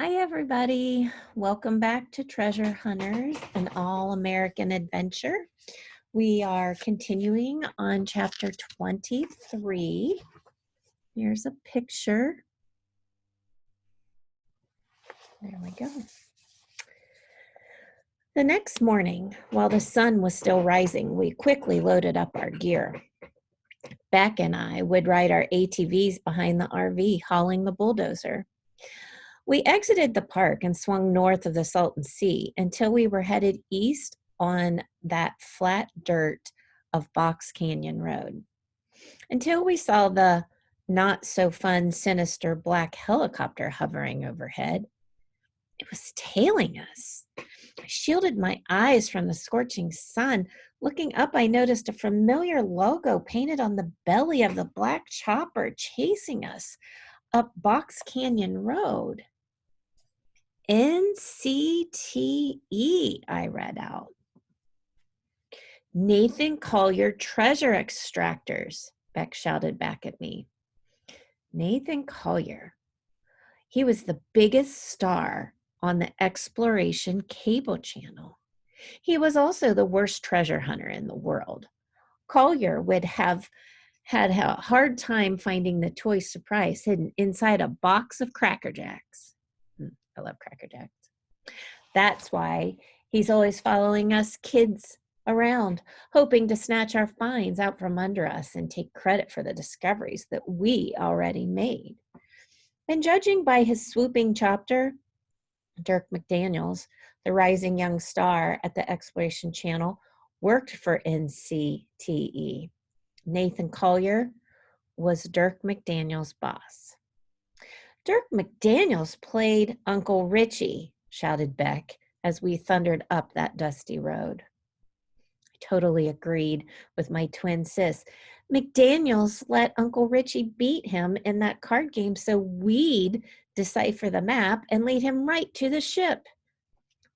Hi, everybody. Welcome back to Treasure Hunters, an all-American adventure. We are continuing on chapter 23. Here's a picture. There we go. The next morning, while the sun was still rising, we quickly loaded up our gear. Beck and I would ride our ATVs behind the RV, hauling the bulldozer. We exited the park and swung north of the Salton Sea until we were headed east on that flat dirt of Box Canyon Road. Until we saw the not so fun, sinister black helicopter hovering overhead. It was tailing us. I shielded my eyes from the scorching sun. Looking up, I noticed a familiar logo painted on the belly of the black chopper chasing us up Box Canyon Road. NCTE, I read out. Nathan Collier Treasure Extractors, Beck shouted back at me. Nathan Collier. He was the biggest star on the Exploration cable channel. He was also the worst treasure hunter in the world. Collier would have had a hard time finding the toy surprise hidden inside a box of Cracker Jacks. I love Cracker Jacks. That's why he's always following us kids around, hoping to snatch our finds out from under us and take credit for the discoveries that we already made. And judging by his swooping chopper, Dirk McDaniels, the rising young star at the Exploration Channel, worked for NCTE. Nathan Collier was Dirk McDaniels' boss. Dirk McDaniels played Uncle Richie, shouted Beck as we thundered up that dusty road. I totally agreed with my twin sis. McDaniels let Uncle Richie beat him in that card game so we'd decipher the map and lead him right to the ship.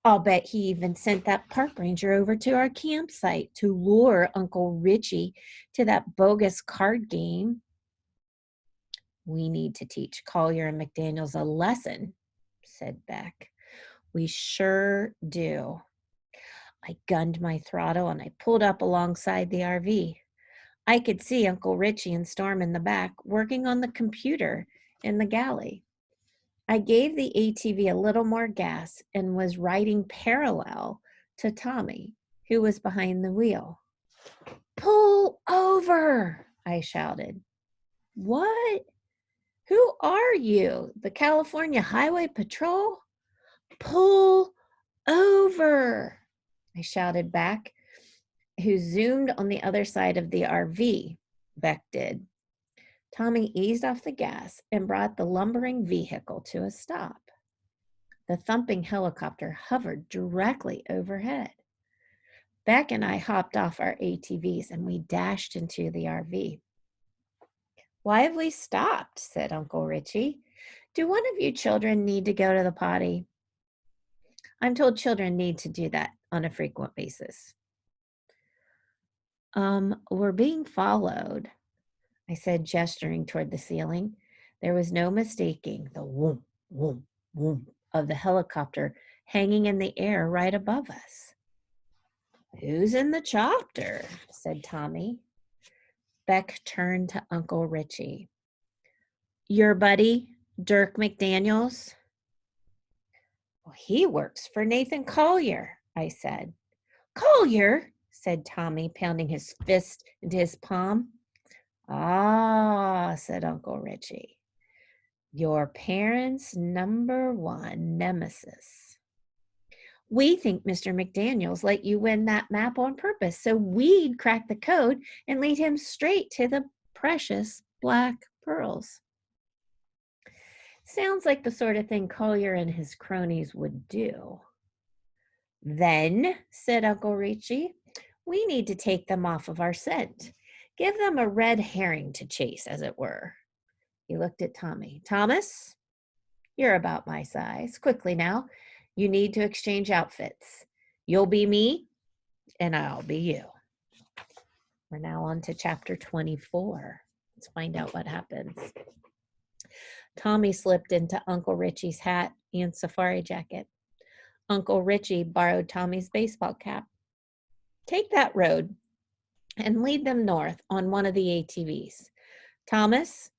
I'll bet he even sent that park ranger over to our campsite to lure Uncle Richie to that bogus card game. We need to teach Collier and McDaniels a lesson, said Beck. We sure do. I gunned my throttle and I pulled up alongside the RV. I could see Uncle Richie and Storm in the back working on the computer in the galley. I gave the ATV a little more gas and was riding parallel to Tommy, who was behind the wheel. Pull over, I shouted. What? Who are you? The California Highway Patrol? Pull over, I shouted back, who zoomed on the other side of the RV. Beck did. Tommy eased off the gas and brought the lumbering vehicle to a stop. The thumping helicopter hovered directly overhead. Beck and I hopped off our ATVs and we dashed into the RV. Why have we stopped? Said Uncle Richie. Do one of you children need to go to the potty? I'm told children need to do that on a frequent basis. We're being followed, I said, gesturing toward the ceiling. There was no mistaking the whoom, whoom, whoom of the helicopter hanging in the air right above us. Who's in the chopper? Said Tommy. Beck turned to Uncle Richie. Your buddy, Dirk McDaniels? Well, he works for Nathan Collier, I said. Collier, said Tommy, pounding his fist into his palm. Ah, said Uncle Richie. Your parents' #1 nemesis. We think Mr. McDaniels let you win that map on purpose so we'd crack the code and lead him straight to the precious black pearls. Sounds like the sort of thing Collier and his cronies would do. Then, said Uncle Richie, we need to take them off of our scent. Give them a red herring to chase, as it were. He looked at Tommy. Thomas, you're about my size. Quickly now, you need to exchange outfits. You'll be me, and I'll be you. We're now on to chapter 24. Let's find out what happens. Tommy slipped into Uncle Richie's hat and safari jacket. Uncle Richie borrowed Tommy's baseball cap. Take that road and lead them north on one of the ATVs. Thomas,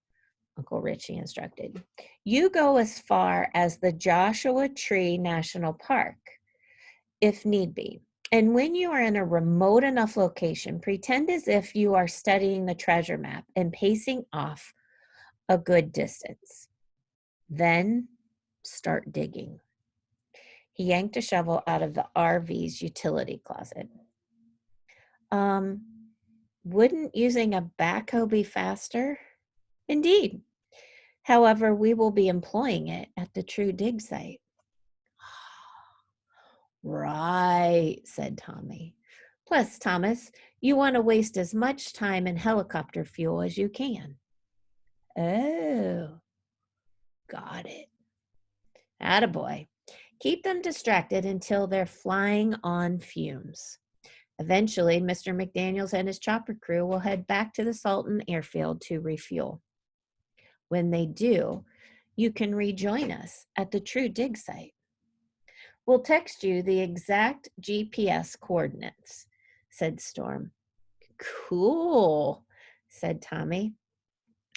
Uncle Richie instructed, you go as far as the Joshua Tree National Park, if need be. And when you are in a remote enough location, pretend as if you are studying the treasure map and pacing off a good distance. Then start digging. He yanked a shovel out of the RV's utility closet. Wouldn't using a backhoe be faster? Indeed. However, we will be employing it at the true dig site. Right, said Tommy. Plus, Thomas, you want to waste as much time in helicopter fuel as you can. Oh, got it. Attaboy. Keep them distracted until they're flying on fumes. Eventually, Mr. McDaniels and his chopper crew will head back to the Salton airfield to refuel. When they do, you can rejoin us at the true dig site. We'll text you the exact GPS coordinates, said Storm. Cool, said Tommy.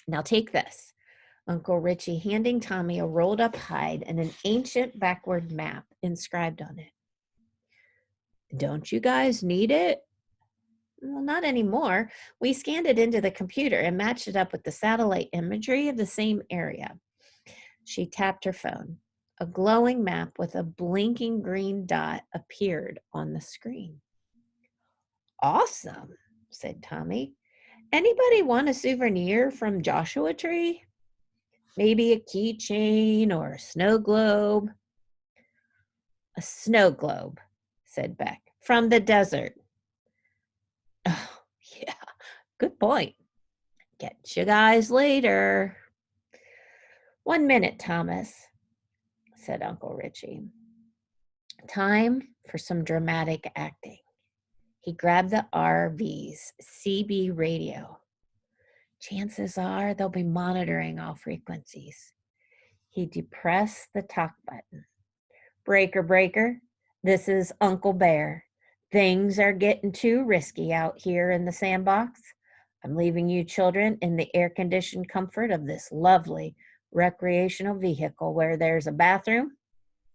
Now take this. Uncle Richie handing Tommy a rolled up hide and an ancient backward map inscribed on it. Don't you guys need it? Well, not anymore. We scanned it into the computer and matched it up with the satellite imagery of the same area. She tapped her phone. A glowing map with a blinking green dot appeared on the screen. Awesome, said Tommy. Anybody want a souvenir from Joshua Tree? Maybe a keychain or a snow globe? A snow globe, said Beck, from the desert. Oh, yeah, good point. Get you guys later. 1 minute, Thomas, said Uncle Richie. Time for some dramatic acting. He grabbed the RV's CB radio. Chances are they'll be monitoring all frequencies. He depressed the talk button. Breaker, breaker, this is Uncle Bear. Things are getting too risky out here in the sandbox. I'm leaving you children in the air-conditioned comfort of this lovely recreational vehicle where there's a bathroom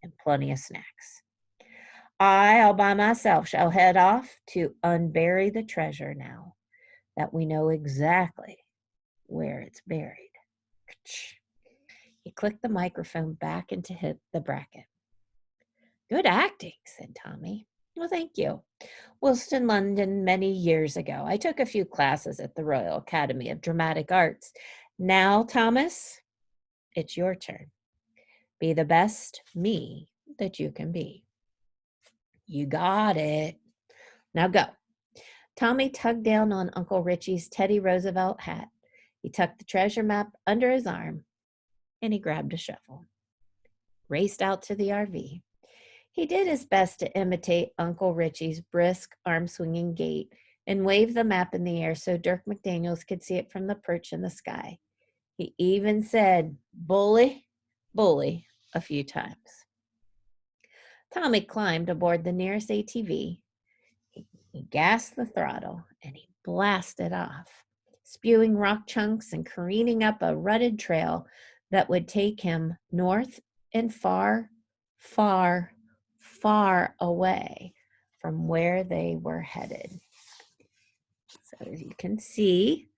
and plenty of snacks. I, all by myself, shall head off to unbury the treasure now that we know exactly where it's buried. He clicked the microphone back into the bracket. Good acting, said Tommy. Well, thank you. Whilst in London many years ago, I took a few classes at the Royal Academy of Dramatic Arts. Now, Thomas, it's your turn. Be the best me that you can be. You got it. Now go. Tommy tugged down on Uncle Richie's Teddy Roosevelt hat. He tucked the treasure map under his arm, and he grabbed a shovel. Raced out to the RV. He did his best to imitate Uncle Richie's brisk, arm-swinging gait and waved the map in the air so Dirk McDaniels could see it from the perch in the sky. He even said, "Bully, bully," a few times. Tommy climbed aboard the nearest ATV. He gasped the throttle, and he blasted off, spewing rock chunks and careening up a rutted trail that would take him north and far, far, far away from where they were headed. So as you can see,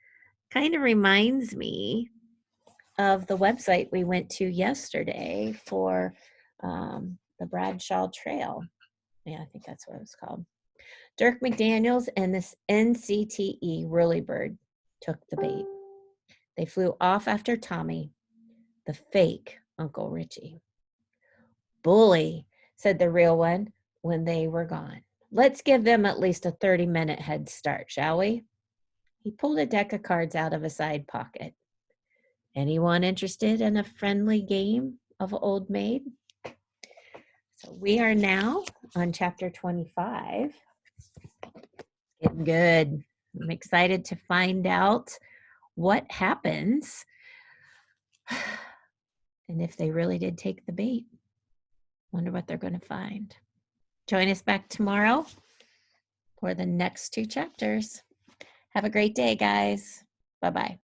kind of reminds me of the website we went to yesterday for the Bradshaw Trail. Yeah, I think that's what it was called. Dirk McDaniels and this NCTE Whirlybird took the bait. They flew off after Tommy, the fake Uncle Richie. Bully, said the real one when they were gone. Let's give them at least a 30-minute head start, shall we? He pulled a deck of cards out of a side pocket. Anyone interested in a friendly game of Old Maid? So we are now on chapter 25. Getting good. I'm excited to find out what happens And if they really did take the bait, wonder what they're going to find. Join us back tomorrow for the next 2 chapters. Have a great day, guys. Bye-bye.